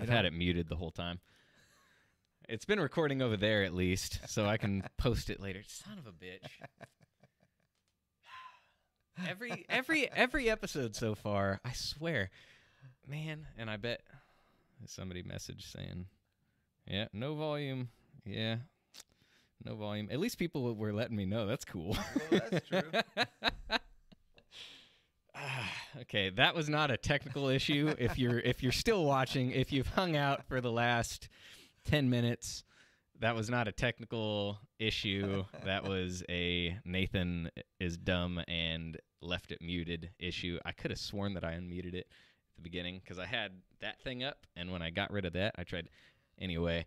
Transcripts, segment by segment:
I've had it muted the whole time. It's been recording over there at least, so I can post it later. Son of a bitch. Every episode so far, I swear. Man, and I bet somebody messaged saying, yeah, no volume. Yeah, no volume. At least people were letting me know. That's cool. Well, that's true. Okay, that was not a technical issue. If you're still watching, if you've hung out for the last 10 minutes, that was not a technical issue. That was a Nathan is dumb and left it muted issue. I could have sworn that I unmuted it at the beginning because I had that thing up, and when I got rid of that, I tried. Anyway,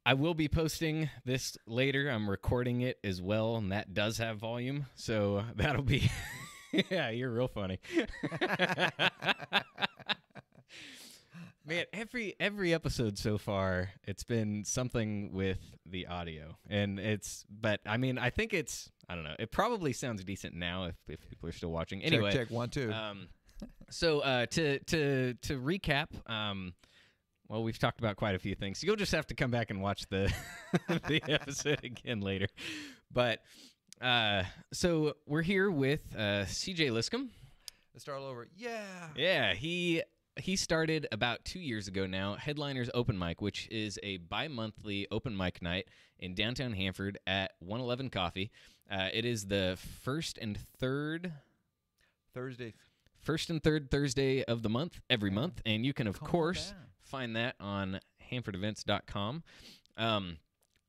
I will be posting this later. I'm recording it as well, and that does have volume, so that'll be... Yeah, you're real funny. Man, every episode so far, it's been something with the audio, and but I mean, I think I don't know. It probably sounds decent now if people are still watching. Anyway, check 1 2. So to recap, well, we've talked about quite a few things. You'll just have to come back and watch the the episode again later, but. So we're here with CJ Liscum. Let's start all over. Yeah. Yeah, he started about 2 years ago now, Headliners Open Mic, which is a bi-monthly open mic night in downtown Hanford at 111 Coffee. It is the first and third Thursday of the month, every month, and you can, of course, find that on hanfordevents.com.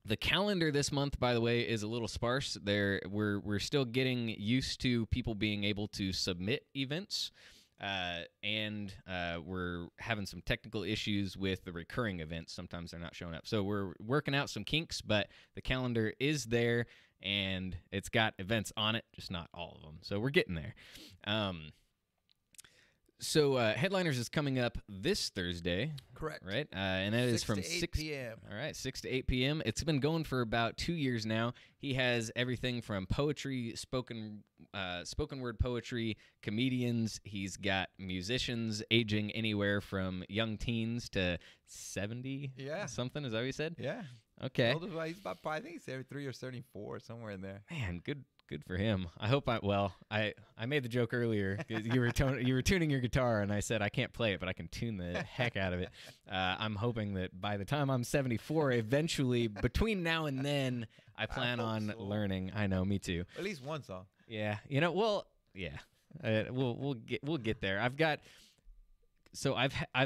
The calendar this month, by the way, is a little sparse. We're still getting used to people being able to submit events, and we're having some technical issues with the recurring events. Sometimes they're not showing up. So we're working out some kinks, but the calendar is there, and it's got events on it, just not all of them. So we're getting there. So Headliners is coming up this Thursday. Correct. Right? And that is from 6 p.m. All right, 6 to 8 p.m. It's been going for about 2 years now. He has everything from poetry, spoken word poetry, comedians. He's got musicians aging anywhere from young teens to 70 something. Is that what you said? Yeah. Okay. He's about, I think he's 73 or 74, somewhere in there. Man, good for him. I hope I made the joke earlier. You were tuning your guitar, and I said I can't play it, but I can tune the heck out of it. I'm hoping that by the time I'm 74, eventually, between now and then, I plan on learning. I know, me too. At least one song. Yeah, we'll get there. I've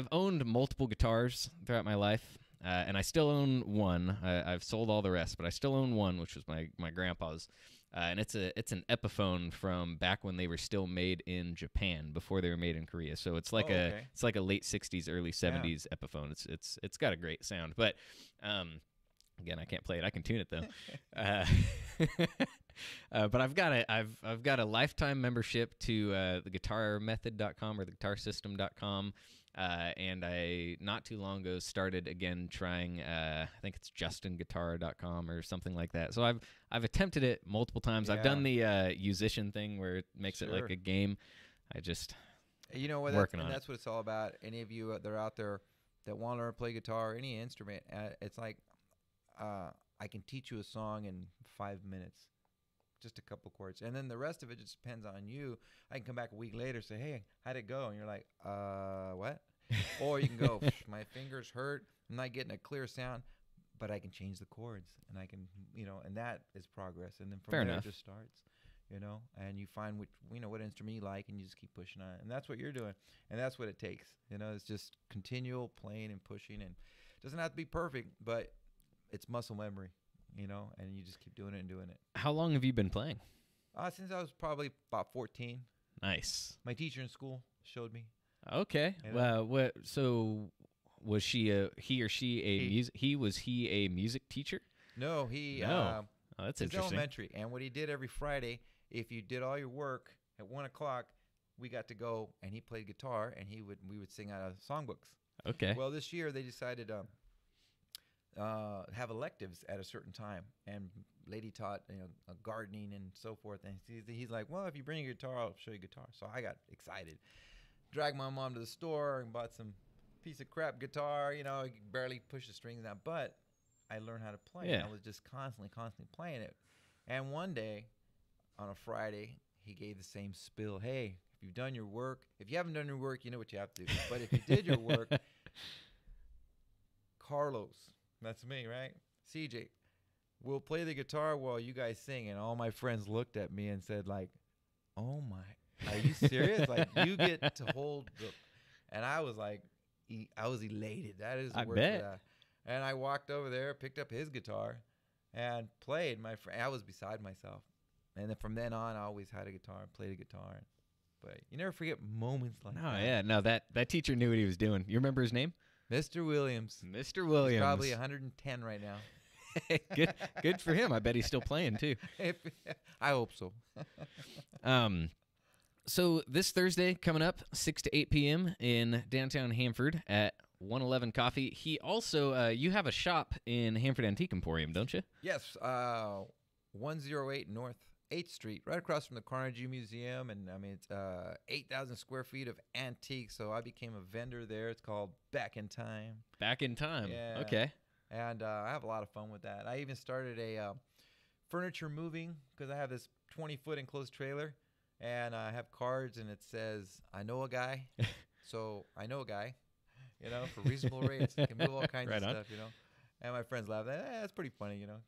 owned multiple guitars throughout my life. And I still own one. I've sold all the rest, but I still own one, which was my grandpa's. And it's an Epiphone from back when they were still made in Japan, before they were made in Korea. So it's like a late 60s, early 70s Epiphone. It's got a great sound, but again, I can't play it. I can tune it though. But I've got a lifetime membership to the guitarmethod.com or the guitarsystem.com. And I, not too long ago, started again trying, I think it's justinguitar.com or something like that. So I've attempted it multiple times. I've done the musician thing where it makes it like a game. You know what? Working on it. That's what it's all about. Any of you that are out there that want to learn to play guitar or any instrument, it's like I can teach you a song in 5 minutes. Just a couple chords, and then the rest of it just depends on you. I can come back a week later and say, hey, how'd it go? And you're like, what? Or you can go, my fingers hurt, I'm not getting a clear sound, but I can change the chords, and I can, and that is progress. And then from there it just starts, and you find what instrument you like, and you just keep pushing on it. And that's what you're doing, and that's what it takes. It's just continual playing and pushing, and it doesn't have to be perfect, but it's muscle memory. And you just keep doing it and doing it. How long have you been playing? Since I was probably about 14. Nice. My teacher in school showed me. Okay. Well, so was he a music teacher? No, Oh, that's interesting. Elementary. And what he did every Friday, if you did all your work at 1 o'clock, we got to go, and he played guitar, and we would sing out of songbooks. Okay. Well, this year they decided have electives at a certain time, and lady taught gardening and so forth, and he's like, well, if you bring your guitar, I'll show you guitar. So I got excited, dragged my mom to the store and bought some piece of crap guitar, you know, you can barely push the strings down. But I learned how to play. Yeah. I was just constantly playing it. And one day, on a Friday, he gave the same spill. Hey, if you've done your work, if you haven't done your work, you know what you have to do. But if you did your work, Carlos, that's me, right? CJ, we'll play the guitar while you guys sing. And all my friends looked at me and said, like, oh my, are you serious? Like, you get to hold the, and I was like, I was elated. That is the I word bet. for that. And I walked over there, picked up his guitar, and played. I was beside myself. And then from then on, I always had a guitar and played a guitar. But you never forget moments like that. Oh, yeah. No, that teacher knew what he was doing. You remember his name? Mr. Williams. Mr. Williams. He's probably 110 right now. Good for him. I bet he's still playing, too. I hope so. So this Thursday coming up, 6 to 8 p.m. in downtown Hanford at 111 Coffee. He also, you have a shop in Hanford Antique Emporium, don't you? Yes, 108 North 8th Street, right across from the Carnegie Museum. And, I mean, it's 8,000 square feet of antiques, so I became a vendor there. It's called Back in Time. Back in Time. Yeah. Okay. And I have a lot of fun with that. I even started a furniture moving because I have this 20-foot enclosed trailer. And I have cards, and it says, I know a guy. So I know a guy, you know, for reasonable rates. Can move all kinds Right of on. stuff, you know. And my friends laugh. That's pretty funny, you know.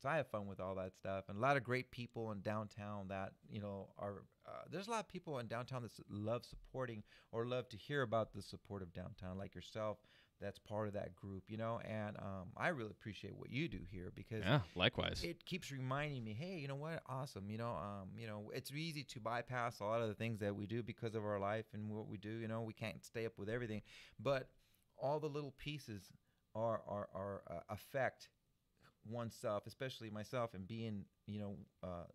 So I have fun with all that stuff. And a lot of great people in downtown that, you know, are there's a lot of people in downtown that love supporting or love to hear about the support of downtown, like yourself. That's part of that group, you know. And I really appreciate what you do here because likewise. It keeps reminding me, hey, you know what? Awesome. You know, it's easy to bypass a lot of the things that we do because of our life and what we do. You know, we can't stay up with everything, but all the little pieces are affect oneself, especially myself, and being, you know,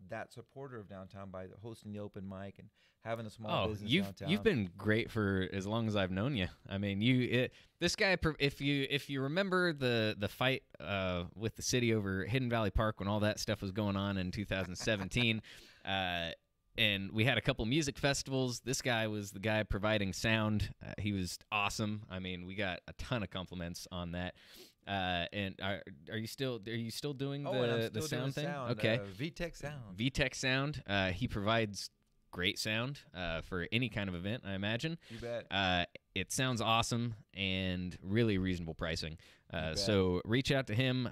that supporter of downtown by hosting the open mic and having a small business downtown. You've been great for as long as I've known you. I mean, this guy, if you remember the fight with the city over Hidden Valley Park when all that stuff was going on in 2017, and we had a couple music festivals. This guy was the guy providing sound. He was awesome. I mean, we got a ton of compliments on that. And are you still doing the sound thing? Okay. VTech Sound. VTech Sound. He provides great sound for any kind of event, I imagine. You bet. It sounds awesome and really reasonable pricing. So reach out to him.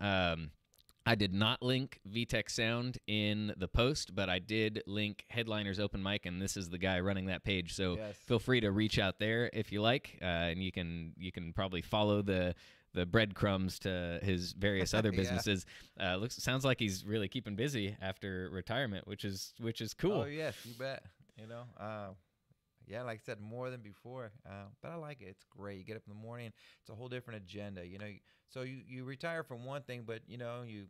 I did not link VTech Sound in the post, but I did link Headliners Open Mic, and this is the guy running that page. So feel free to reach out there if you like, and you can probably follow the breadcrumbs to his various other businesses. Sounds like he's really keeping busy after retirement, which is cool. Oh yes, you bet. You know, yeah, like I said, more than before. But I like it. It's great. You get up in the morning. It's a whole different agenda. You know, so you retire from one thing, but you know, you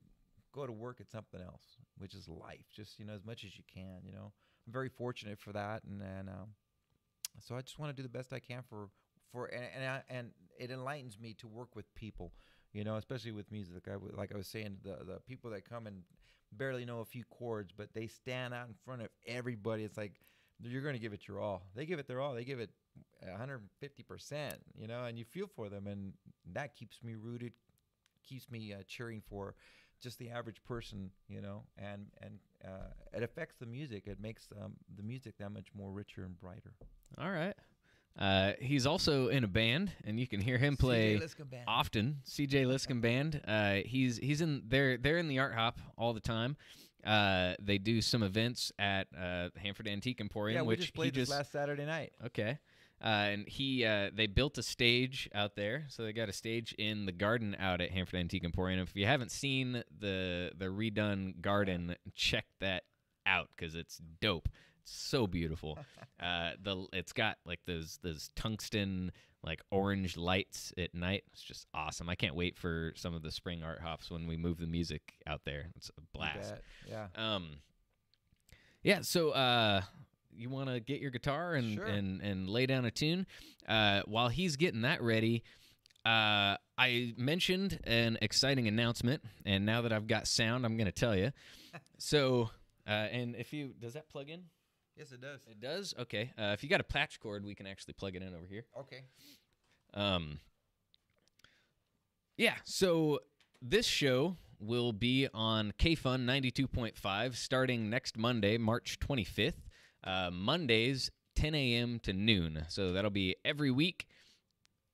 go to work at something else, which is life. Just, you know, as much as you can. You know, I'm very fortunate for that, and so I just want to do the best I can and it enlightens me to work with people, you know, especially with music. Like I was saying, the people that come and barely know a few chords, but they stand out in front of everybody. It's like you're going to give it your all. They give it their all. They give it 150%, you know, and you feel for them, and that keeps me rooted, keeps me cheering for just the average person, you know, and it affects the music. It makes the music that much more richer and brighter. All right. He's also in a band, and you can hear him play often. CJ Liscum Band. He's in. They're in the Art Hop all the time. They do some events at Hanford Antique Emporium. Yeah, we which just played this last Saturday night. Okay. And they built a stage out there, so they got a stage in the garden out at Hanford Antique Emporium. If you haven't seen the redone garden, check that out because it's dope. So beautiful. It's got like those tungsten like orange lights at night. It's just awesome. I can't wait for some of the spring art hops when we move the music out there. It's a blast. Yeah. Yeah. So you want to get your guitar and, Sure. and lay down a tune while he's getting that ready. I mentioned an exciting announcement, and now that I've got sound, I'm going to tell you. So, and does that plug in? Yes, it does. It does? Okay. If you got a patch cord, we can actually plug it in over here. Okay. Yeah, so this show will be on KFUN 92.5 starting next Monday, March 25th. Mondays, 10 a.m. to noon. So that'll be every week.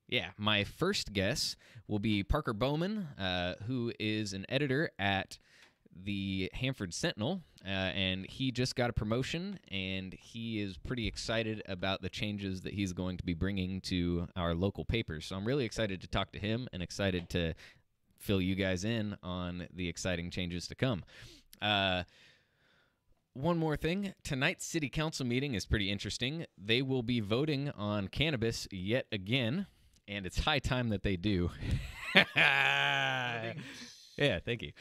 Yeah, my first guest will be Parker Bowman, who is an editor at the Hanford Sentinel, and he just got a promotion, and he is pretty excited about the changes that he's going to be bringing to our local papers. So I'm really excited to talk to him and excited to fill you guys in on the exciting changes to come. One more thing. Tonight's city council meeting is pretty interesting. They will be voting on cannabis yet again, and it's high time that they do. Yeah, thank you.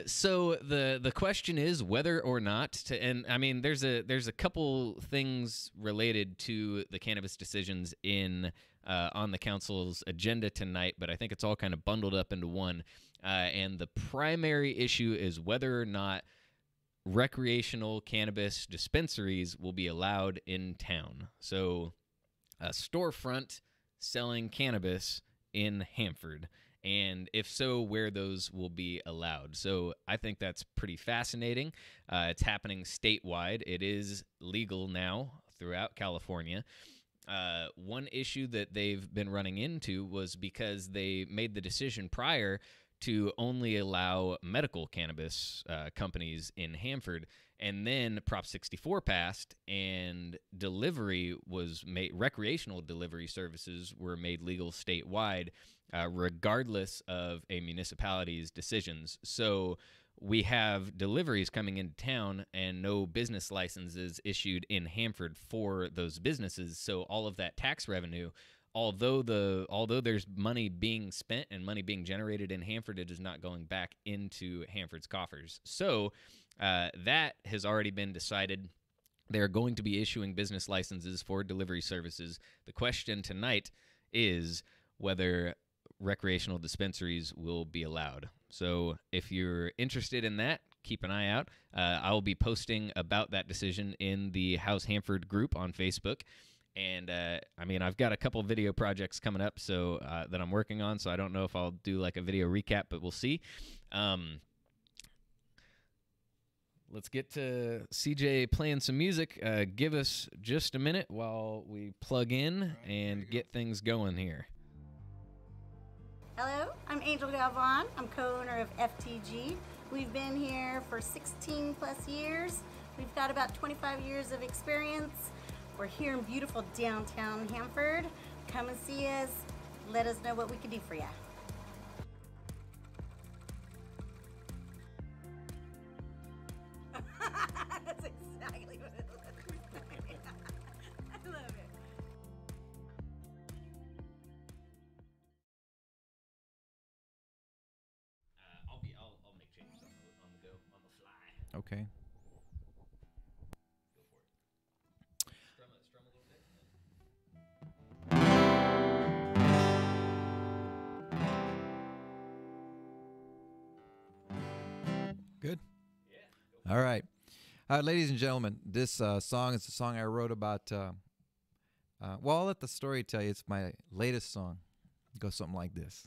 So the question is whether or not to, and I mean, there's a couple things related to the cannabis decisions in on the council's agenda tonight, but I think it's all kind of bundled up into one. And the primary issue is whether or not recreational cannabis dispensaries will be allowed in town. So a storefront selling cannabis in Hanford. And if so, where those will be allowed. So I think that's pretty fascinating. It's happening statewide. It is legal now throughout California. One issue that they've been running into was because they made the decision prior to only allow medical cannabis companies in Hanford. And then Prop 64 passed, and delivery was made, recreational delivery services were made legal statewide, regardless of a municipality's decisions. So we have deliveries coming into town and no business licenses issued in Hanford for those businesses. So all of that tax revenue, although there's money being spent and money being generated in Hanford, it is not going back into Hanford's coffers. So that has already been decided. They're going to be issuing business licenses for delivery services. The question tonight is whether recreational dispensaries will be allowed. So if you're interested in that, keep an eye out. I will be posting about that decision in the House Hanford group on Facebook. And, I mean, I've got a couple video projects coming up so that I'm working on, so I don't know if I'll do, like, a video recap, but we'll see. Let's get to CJ playing some music. Give us just a minute while we plug in and get things going here. Hello, I'm Angel Galvan. I'm co-owner of FTG. We've been here for 16 plus years. We've got about 25 years of experience. We're here in beautiful downtown Hanford. Come and see us. Let us know what we can do for you. That's exactly what it looks like. I love it. I'll make changes on the go, on the fly. Okay. Go for it. Strum a little bit. Good. Yeah. All right. Ladies and gentlemen, this song is a song I wrote about. Well, I'll let the story tell you. It's my latest song. It goes something like this.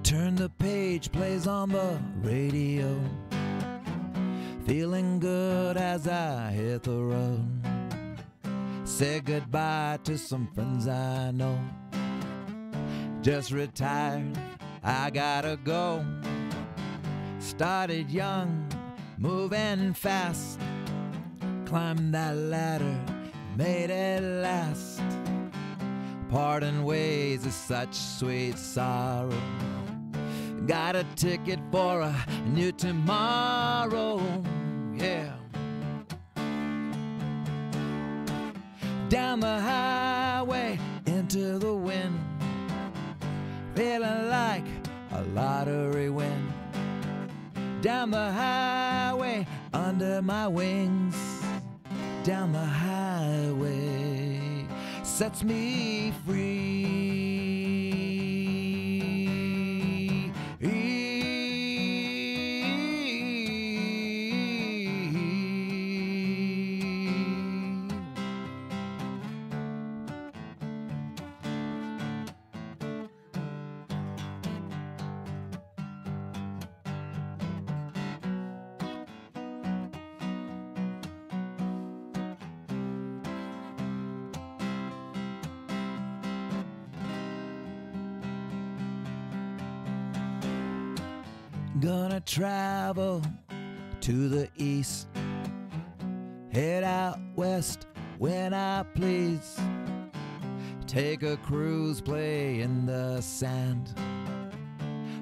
Turn the page, plays on the radio. Feeling good as I hit the road. Say goodbye to some friends I know. Just retired, I gotta go. Started young, moving fast. Climbed that ladder, made it last. Parting ways is such sweet sorrow. Got a ticket for a new tomorrow, yeah. Down the highway, into the wind. Feeling like a lottery win. Down the highway, under my wings. down the highway sets me free. Gonna travel to the east, head out west when I please. Take a cruise, play in the sand,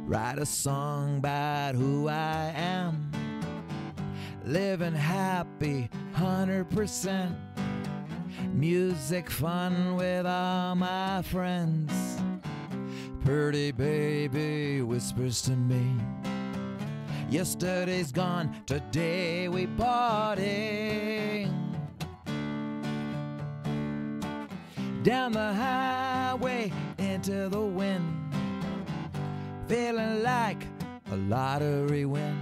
write a song about who I am. Living happy 100%, music fun with all my friends. Pretty baby whispers to me, yesterday's gone, today we party. Down the highway into the wind, feeling like a lottery win.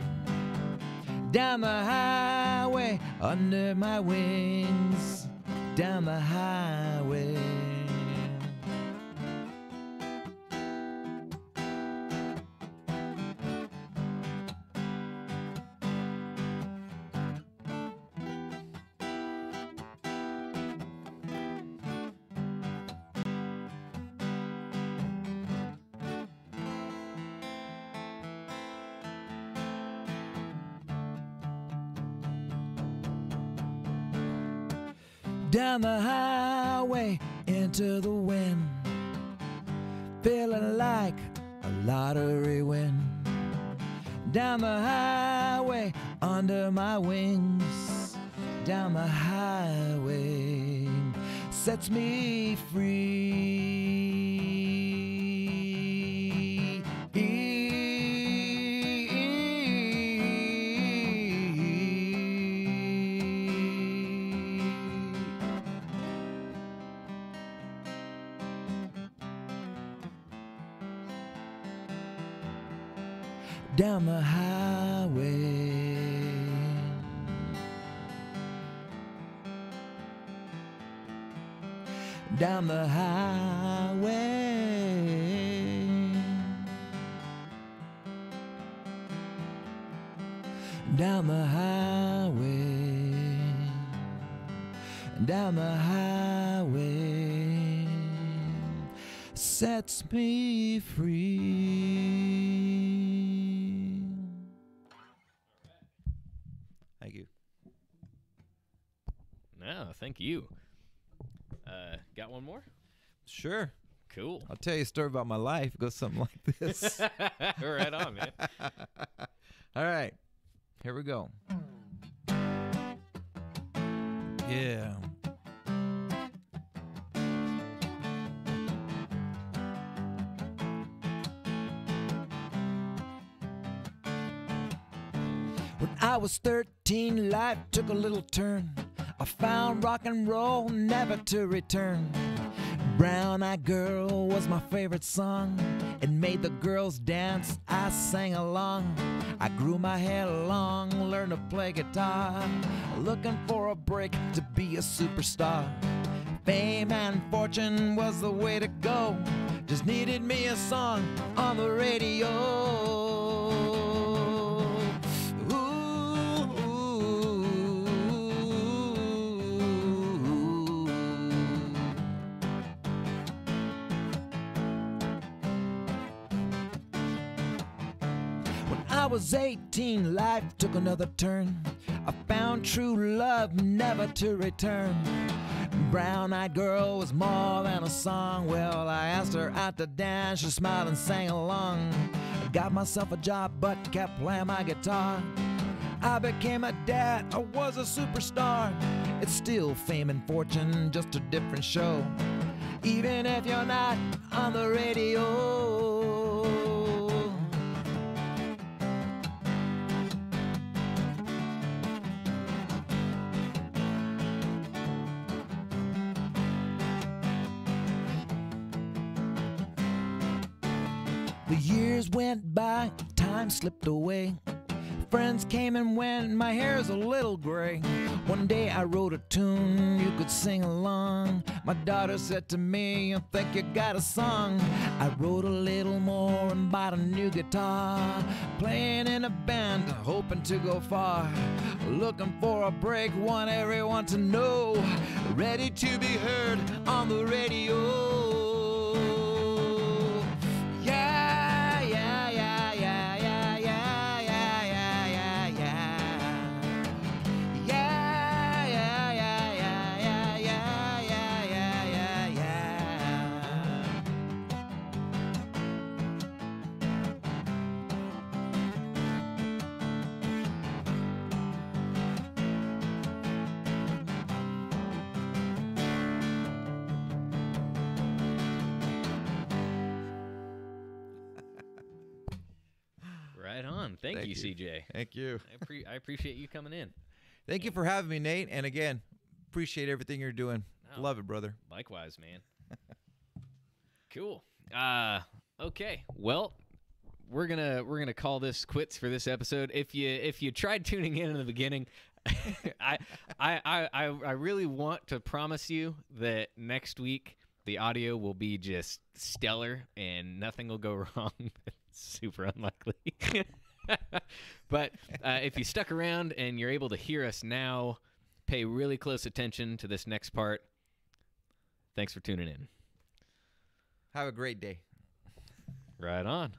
Down the highway under my wings, down the highway. Down the highway into the wind, feeling like a lottery win. Down the highway under my wings, down the highway sets me free. Down the highway, down the highway, down the highway, down the highway sets me free. Thank you. No, thank you. Got one more? Sure. Cool. I'll tell you a story about my life. It goes something like this. Right on, man. All right. Here we go. Yeah. When I was 13, life took a little turn. I found rock and roll never to return. Brown-Eyed Girl was my favorite song. It made the girls dance, I sang along. I grew my hair long, learned to play guitar, looking for a break to be a superstar. Fame and fortune was the way to go. Just needed me a song on the radio. I was 18, life took another turn. I found true love, never to return. Brown-Eyed Girl was more than a song. Well, I asked her out to dance, she smiled and sang along. I got myself a job, but kept playing my guitar. I became a dad, I was a superstar. It's still fame and fortune, just a different show. Even if you're not on the radio. The years went by, time slipped away. Friends came and went, my hair's a little gray. One day I wrote a tune, you could sing along. My daughter said to me, I think you got a song. I wrote a little more and bought a new guitar. Playing in a band, hoping to go far. Looking for a break, want everyone to know. Ready to be heard on the radio. Yeah, yeah, yeah, yeah, yeah, yeah, yeah, yeah, yeah, yeah. Yeah, yeah, yeah, yeah, yeah, yeah, yeah, yeah, yeah, yeah. Right on. Thank you, CJ. Thank you. I appreciate you coming in. Thank you for having me, Nate. And again, appreciate everything you're doing. Oh, Love it, brother. Likewise, man. Cool. Okay. Well, we're gonna call this quits for this episode. If you tried tuning in the beginning, I really want to promise you that next week the audio will be just stellar and nothing will go wrong. Super unlikely. But if you stuck around and you're able to hear us now, pay really close attention to this next part. Thanks for tuning in. Have a great day. Right on.